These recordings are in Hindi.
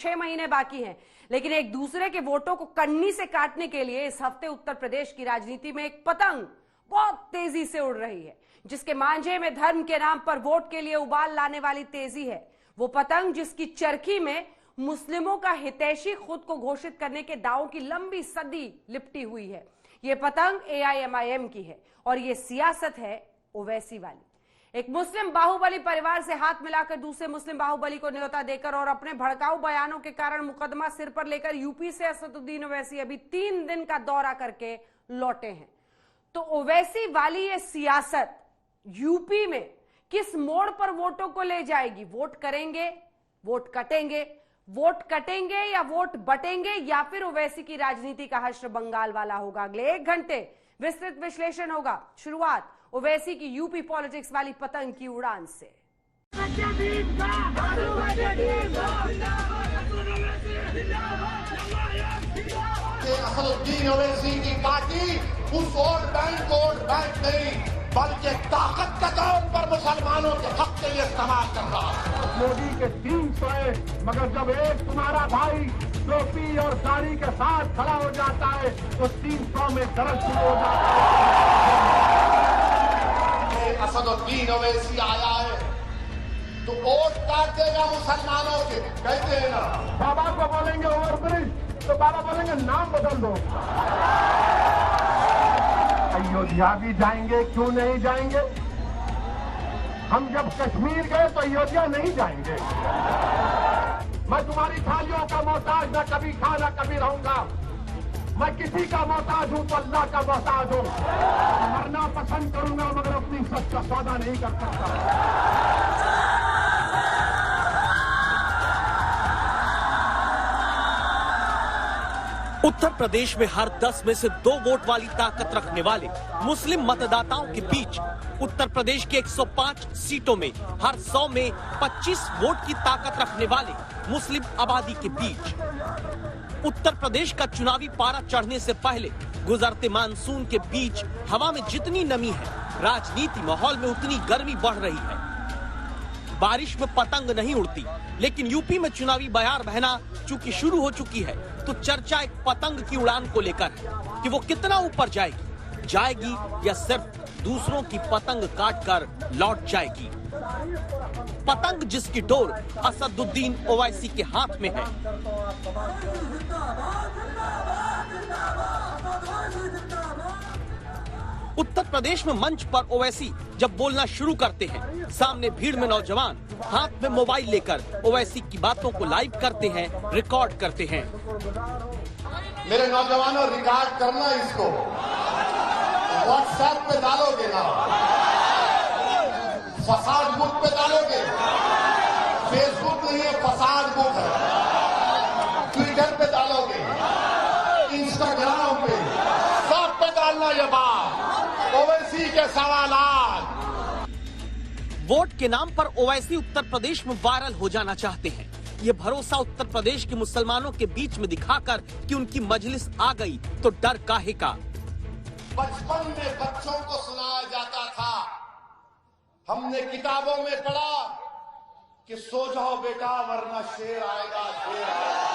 6 महीने बाकी हैं, लेकिन एक दूसरे के वोटों को कन्नी से काटने के लिए इस हफ्ते उत्तर प्रदेश की राजनीति में एक पतंग बहुत तेजी से उड़ रही है, जिसके मांझे में धर्म के नाम पर वोट के लिए उबाल लाने वाली तेजी है। वो पतंग जिसकी चरखी में मुस्लिमों का हितैषी खुद को घोषित करने के दावों की लंबी सदी लिपटी हुई है। ये पतंग AIMIM की है और ये सियासत है ओवैसी वाली। एक मुस्लिम बाहुबली परिवार से हाथ मिलाकर दूसरे मुस्लिम बाहुबली को न्योता देकर और अपने भड़काऊ बयानों के कारण मुकदमा सिर पर लेकर यूपी से असदुद्दीन ओवैसी अभी 3 दिन का दौरा करके लौटे हैं। तो ओवैसी वाली ये सियासत यूपी में किस मोड़ पर वोटों को ले जाएगी? वोट करेंगे, वोट कटेंगे, वोट कटेंगे या वोट बटेंगे, या फिर ओवैसी की राजनीति का हश्र बंगाल वाला होगा? अगले 1 घंटे विस्तृत विश्लेषण होगा। शुरुआत ओवैसी की यूपी पॉलिटिक्स वाली पतंग की उड़ान से। असदुद्दीन ओवैसी की पार्टी उस वोट बैंक नहीं बल्कि ताकत के तौर पर मुसलमानों के हक के लिए इस्तेमाल कर रहा है। मोदी के 300 है, मगर जब एक तुम्हारा भाई टोपी और दाढ़ी के साथ खड़ा हो जाता है तो 300 में दर्द शुरू हो जाता है। असदुद्दीन ओवैसी आया है तो वोट काट देगा मुसलमानों के, कहते हैं ना। बाबा को बोलेंगे ओवरब्रिज तो बाबा बोलेंगे नाम बदल दो। अयोध्या भी जाएंगे, क्यों नहीं जाएंगे? हम जब कश्मीर गए तो अयोध्या नहीं जाएंगे। मैं तुम्हारी थालियों का मोहताज न कभी खा न कभी रहूंगा। मैं किसी का मोहताज हूं तो अल्लाह का मोहताज हूं। मरना पसंद करूंगा मगर अपनी सच का सौदा नहीं कर सकता। उत्तर प्रदेश में हर 10 में से 2 वोट वाली ताकत रखने वाले मुस्लिम मतदाताओं के बीच उत्तर प्रदेश के 105 सीटों में हर 100 में 25 वोट की ताकत रखने वाले मुस्लिम आबादी के बीच उत्तर प्रदेश का चुनावी पारा चढ़ने से पहले गुजरते मानसून के बीच हवा में जितनी नमी है, राजनीति माहौल में उतनी गर्मी बढ़ रही है। बारिश में पतंग नहीं उड़ती, लेकिन यूपी में चुनावी बयार बहना चूंकि शुरू हो चुकी है तो चर्चा एक पतंग की उड़ान को लेकर है कि वो कितना ऊपर जाएगी या सिर्फ दूसरों की पतंग काटकर लौट जाएगी। पतंग जिसकी डोर असदुद्दीन ओवैसी के हाथ में है। उत्तर प्रदेश में मंच पर ओवैसी जब बोलना शुरू करते हैं, सामने भीड़ में नौजवान हाथ में मोबाइल लेकर ओवैसी की बातों को लाइव करते हैं, रिकॉर्ड करते हैं। मेरे नौजवानों, रिकॉर्ड करना इसको, व्हाट्सएप पे डालोगे ना, फसाद बुक पे डालोगे। फेसबुक नहीं है, फसाद बुक है। ट्विटर पे डालोगे, इंस्टाग्राम पे, सब पे डालना ये बात। ओवैसी के सवालात। वोट के नाम पर ओवैसी उत्तर प्रदेश में वायरल हो जाना चाहते हैं। ये भरोसा उत्तर प्रदेश के मुसलमानों के बीच में दिखाकर कि उनकी मजलिस आ गई तो डर काहे का। बचपन में बच्चों को सुनाया जाता था, हमने किताबों में पढ़ा कि सो जाओ बेटा वरना शेर आएगा, शेर आएगा।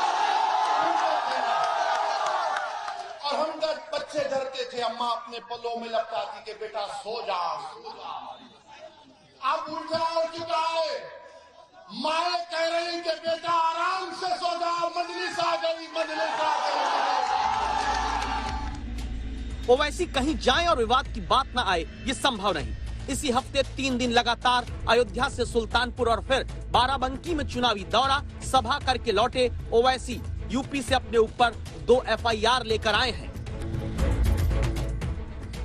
और हम बच्चे डरते थे, अम्मा अपने पलों में लपटाती कि बेटा सो जाओ। अब उल्टा हो चुका है, माए कह रही कि बेटा आराम से सो जाओ, मजलिस आ गई, मजलिस आ गई। ओवैसी कहीं जाएं और विवाद की बात न आए, ये संभव नहीं। इसी हफ्ते 3 दिन लगातार अयोध्या से सुल्तानपुर और फिर बाराबंकी में चुनावी दौरा सभा करके लौटे ओवैसी यूपी से अपने ऊपर 2 FIR लेकर आए हैं।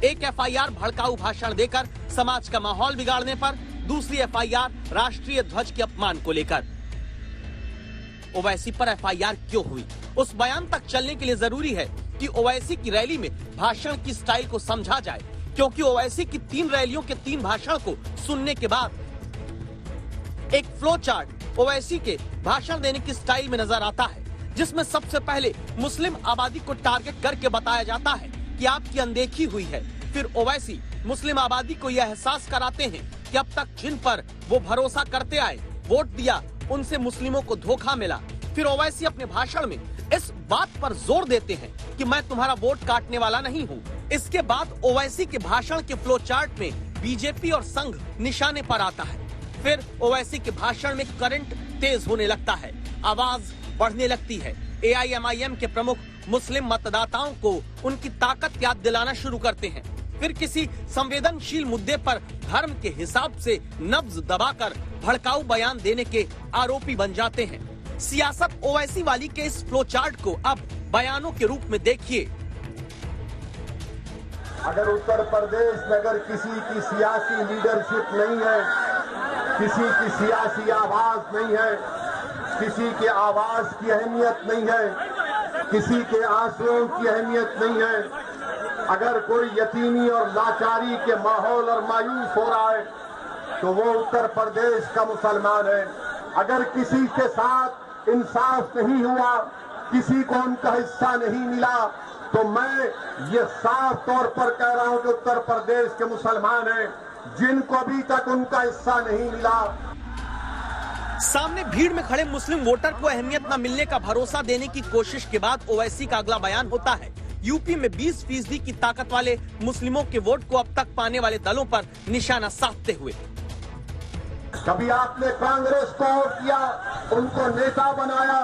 एक FIR भड़काऊ भाषण देकर समाज का माहौल बिगाड़ने पर, दूसरी FIR राष्ट्रीय ध्वज के अपमान को लेकर। ओवैसी पर FIR क्यों हुई, उस बयान तक चलने के लिए जरूरी है कि ओवैसी की रैली में भाषण की स्टाइल को समझा जाए, क्योंकि ओवैसी की 3 रैलियों के 3 भाषण को सुनने के बाद एक फ्लो चार्ट ओवैसी के भाषण देने की स्टाइल में नजर आता है, जिसमें सबसे पहले मुस्लिम आबादी को टारगेट करके बताया जाता है कि आपकी अनदेखी हुई है। फिर ओवैसी मुस्लिम आबादी को यह एहसास कराते हैं कि अब तक जिन पर वो भरोसा करते आए, वोट दिया, उनसे मुस्लिमों को धोखा मिला। फिर ओवैसी अपने भाषण में इस बात पर जोर देते हैं कि मैं तुम्हारा वोट काटने वाला नहीं हूँ। इसके बाद ओवैसी के भाषण के फ्लो चार्ट में बीजेपी और संघ निशाने पर आता है। फिर ओवैसी के भाषण में करंट तेज होने लगता है, आवाज बढ़ने लगती है। AIMIM के प्रमुख मुस्लिम मतदाताओं को उनकी ताकत याद दिलाना शुरू करते हैं। फिर किसी संवेदनशील मुद्दे पर धर्म के हिसाब से नब्ज दबाकर भड़काऊ बयान देने के आरोपी बन जाते हैं। सियासत ओवैसी वाली के इस फ्लो चार्ट को अब बयानों के रूप में देखिए। अगर उत्तर प्रदेश में अगर किसी की सियासी लीडरशिप नहीं है, किसी की सियासी आवाज नहीं है, किसी के आवाज की अहमियत नहीं है, किसी के आंसुओं की अहमियत नहीं है, अगर कोई यतीमी और लाचारी के माहौल और मायूस हो रहा है तो वो उत्तर प्रदेश का मुसलमान है। अगर किसी के साथ इंसाफ नहीं हुआ, किसी को उनका हिस्सा नहीं मिला, तो मैं ये साफ तौर पर कह रहा हूं कि उत्तर प्रदेश के मुसलमान हैं जिनको अभी तक उनका हिस्सा नहीं मिला। सामने भीड़ में खड़े मुस्लिम वोटर को अहमियत न मिलने का भरोसा देने की कोशिश के बाद ओवैसी का अगला बयान होता है। यूपी में 20% की ताकत वाले मुस्लिमों के वोट को अब तक पाने वाले दलों पर निशाना साधते हुए, कभी आपने कांग्रेस को वोट किया, उनको नेता बनाया,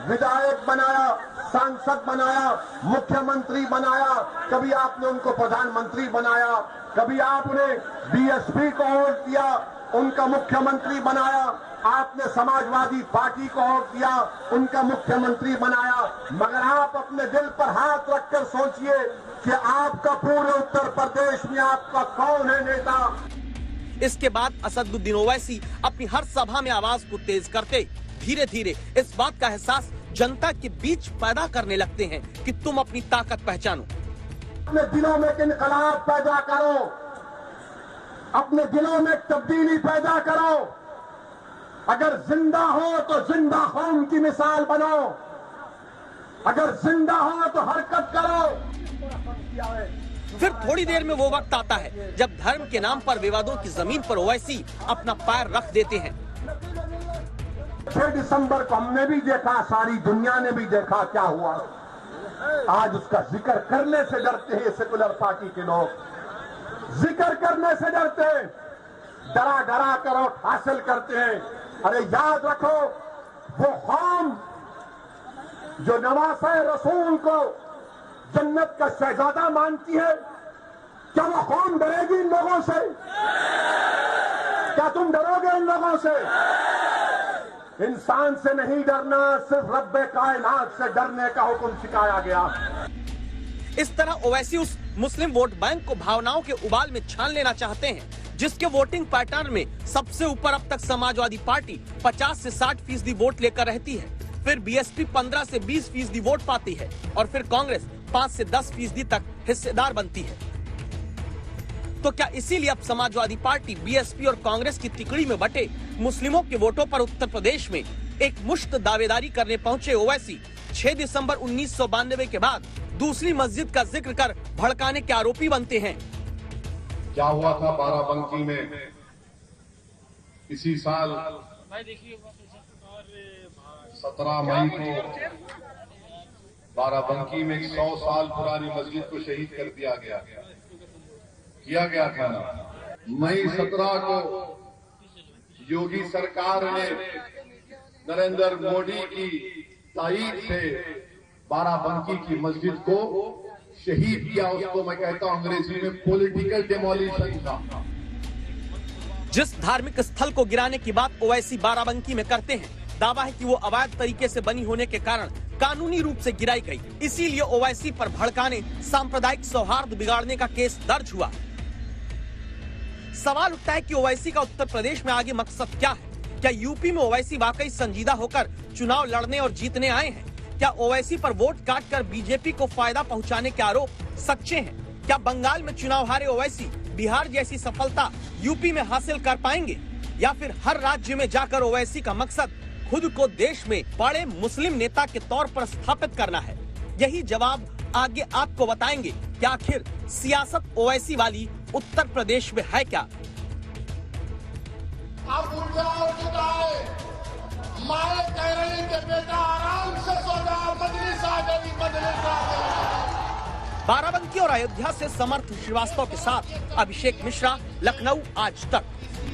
विधायक बनाया, सांसद बनाया, मुख्यमंत्री बनाया, कभी आपने उनको प्रधानमंत्री बनाया, कभी आपने BSP को वोट दिया, उनका मुख्यमंत्री बनाया, आपने समाजवादी पार्टी को वोट दिया, उनका मुख्यमंत्री बनाया, मगर आप अपने दिल पर हाथ रखकर सोचिए कि आपका पूरे उत्तर प्रदेश में आपका कौन है नेता। इसके बाद असदुद्दीन ओवैसी अपनी हर सभा में आवाज को तेज करते धीरे धीरे इस बात का एहसास जनता के बीच पैदा करने लगते हैं कि तुम अपनी ताकत पहचानो। अपने दिलों में इनकलाब पैदा करो, अपने दिलों में तब्दीली पैदा करो। अगर जिंदा हो तो जिंदा कौम की मिसाल बनो, अगर जिंदा हो तो हरकत करो। फिर थोड़ी देर में वो वक्त आता है जब धर्म के नाम पर विवादों की जमीन पर ओवैसी अपना पैर रख देते हैं। 6 दिसंबर को हमने भी देखा, सारी दुनिया ने भी देखा क्या हुआ। आज उसका जिक्र करने से डरते हैं सेकुलर पार्टी के लोग, जिक्र करने से डरते हैं, डरा डरा कर वोट हासिल करते हैं। अरे याद रखो, वो कौम जो नवासे रसूल को जन्नत का शहजादा मानती है, क्या वो कौम डरेगी इन लोगों से? क्या तुम डरोगे इन लोगों से? इंसान से नहीं डरना, सिर्फ रब्बे कायनात से डरने का हुक्म सिखाया गया। इस तरह ओवैसी उस मुस्लिम वोट बैंक को भावनाओं के उबाल में छान लेना चाहते हैं, जिसके वोटिंग पैटर्न में सबसे ऊपर अब तक समाजवादी पार्टी 50 से 60% वोट लेकर रहती है। फिर BSP 15 से 20% वोट पाती है और फिर कांग्रेस 5 से 10% तक हिस्सेदार बनती है। तो क्या इसीलिए अब समाजवादी पार्टी, BSP और कांग्रेस की तिकड़ी में बटे मुस्लिमों के वोटों पर उत्तर प्रदेश में एक मुश्त दावेदारी करने पहुंचे ओवैसी 6 दिसंबर 1992 के बाद दूसरी मस्जिद का जिक्र कर भड़काने के आरोपी बनते हैं। क्या हुआ था बाराबंकी में इसी साल 17 मई को बाराबंकी में 100 साल पुरानी मस्जिद को शहीद कर दिया गया था ना। मई 17 को योगी सरकार ने नरेंद्र मोदी की तारीफ से बाराबंकी की मस्जिद को शहीद किया। उसको मैं कहता हूं अंग्रेजी में पॉलिटिकल डेमोलिशन था। जिस धार्मिक स्थल को गिराने की बात ओवैसी बाराबंकी में करते हैं, दावा है कि वो अवैध तरीके से बनी होने के कारण कानूनी रूप से गिराई गई, इसीलिए ओवैसी पर भड़काने, सांप्रदायिक सौहार्द बिगाड़ने का केस दर्ज हुआ। सवाल उठता है कि ओवैसी का उत्तर प्रदेश में आगे मकसद क्या है? क्या यूपी में ओवैसी वाकई संजीदा होकर चुनाव लड़ने और जीतने आए हैं? क्या ओवैसी पर वोट काटकर बीजेपी को फायदा पहुंचाने के आरोप सच्चे हैं? क्या बंगाल में चुनाव हारे ओवैसी बिहार जैसी सफलता यूपी में हासिल कर पाएंगे? या फिर हर राज्य में जाकर ओवैसी का मकसद खुद को देश में बड़े मुस्लिम नेता के तौर पर स्थापित करना है? यही जवाब आगे आपको बताएंगे कि आखिर सियासत ओवैसी वाली उत्तर प्रदेश में है क्या। अब उठ जाओ जुटाए, माए कह रही कि बेटा आराम से सो जा, मजलिस आ गई, मजलिस आ गई। बाराबंकी और अयोध्या से समर्थ श्रीवास्तव के साथ अभिषेक मिश्रा, लखनऊ आज तक।